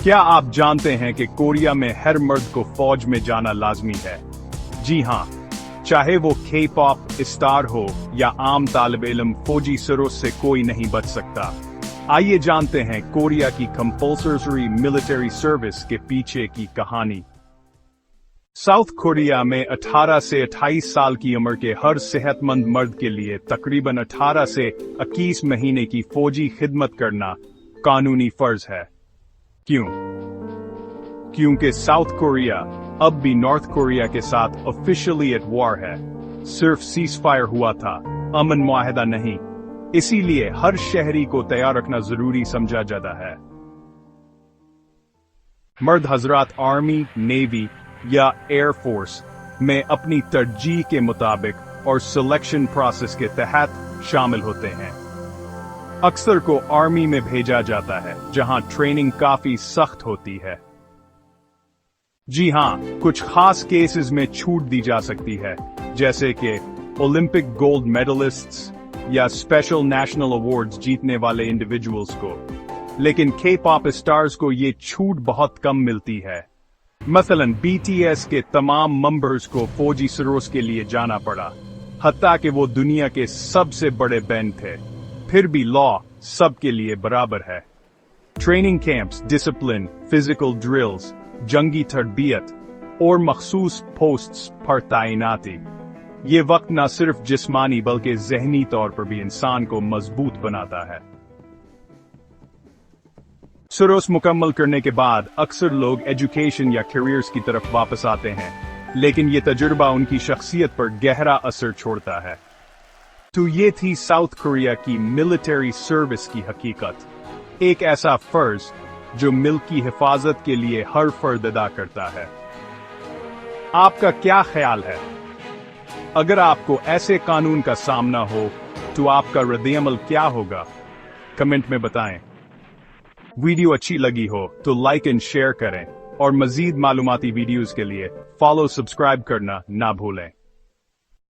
क्या आप जानते हैं कि कोरिया में हर मर्द को फौज में जाना लाजमी है? जी हां, चाहे वो K-पॉप स्टार हो या आम तालिब इल्म, फौजी सरोस से कोई नहीं बच सकता। आइए जानते हैं कोरिया की कंपल्सरी मिलिट्री सर्विस के पीछे की कहानी। साउथ कोरिया में 18 से 28 साल की उम्र के हर सेहतमंद मर्द के लिए तकरीबन 18 से 21 महीने की फौजी खिदमत करना कानूनी फर्ज है। क्यों? क्योंकि साउथ कोरिया अब भी नॉर्थ कोरिया के साथ ऑफिशियली एट वॉर है। सिर्फ सीजफायर हुआ था, अमन मुआहदा नहीं। इसीलिए हर शहरी को तैयार रखना जरूरी समझा जाता है। मर्द हजरात आर्मी, नेवी या एयर फोर्स में अपनी तरजीह के मुताबिक और सिलेक्शन प्रोसेस के तहत शामिल होते हैं। अक्सर को आर्मी में भेजा जाता है, जहां ट्रेनिंग काफी सख्त होती है। जी हां, कुछ खास केसेस में छूट दी जा सकती है, जैसे कि ओलंपिक गोल्ड मेडलिस्ट्स या स्पेशल नेशनल अवार्ड्स जीतने वाले इंडिविजुअल्स को। लेकिन K-पॉप स्टार्स को ये छूट बहुत कम मिलती है। मसलन BTS के तमाम मेंबर्स को फौजी सरोस के लिए जाना पड़ा, हत्ता कि वो दुनिया के सबसे बड़े बैंड थे। फिर भी लॉ सबके लिए बराबर है। Training camps, discipline, physical drills, जंगी तरबियत और मखसूस पोस्ट्स पर तैनाती, ये वक्त न सिर्फ जिस्मानी बल्कि ज़हनी तौर पर भी इंसान को मजबूत बनाता है। सरोस मुकम्मल करने के बाद अक्सर लोग एजुकेशन या करियर्स की तरफ वापस आते हैं, लेकिन ये तजुर्बा उनकी शख्सियत पर गहरा असर छोड़ता है। तो ये थी साउथ कोरिया की मिलिट्री सर्विस की हकीकत। एक ऐसा फर्ज जो मुल्क की हिफाजत के लिए हर फर्द अदा करता है। आपका क्या ख्याल है? अगर आपको ऐसे कानून का सामना हो तो आपका रद्द-ए-अमल क्या होगा? कमेंट में बताएं। वीडियो अच्छी लगी हो तो लाइक एंड शेयर करें और मजीद मालूमाती वीडियोस के लिए फॉलो सब्सक्राइब करना ना भूलें।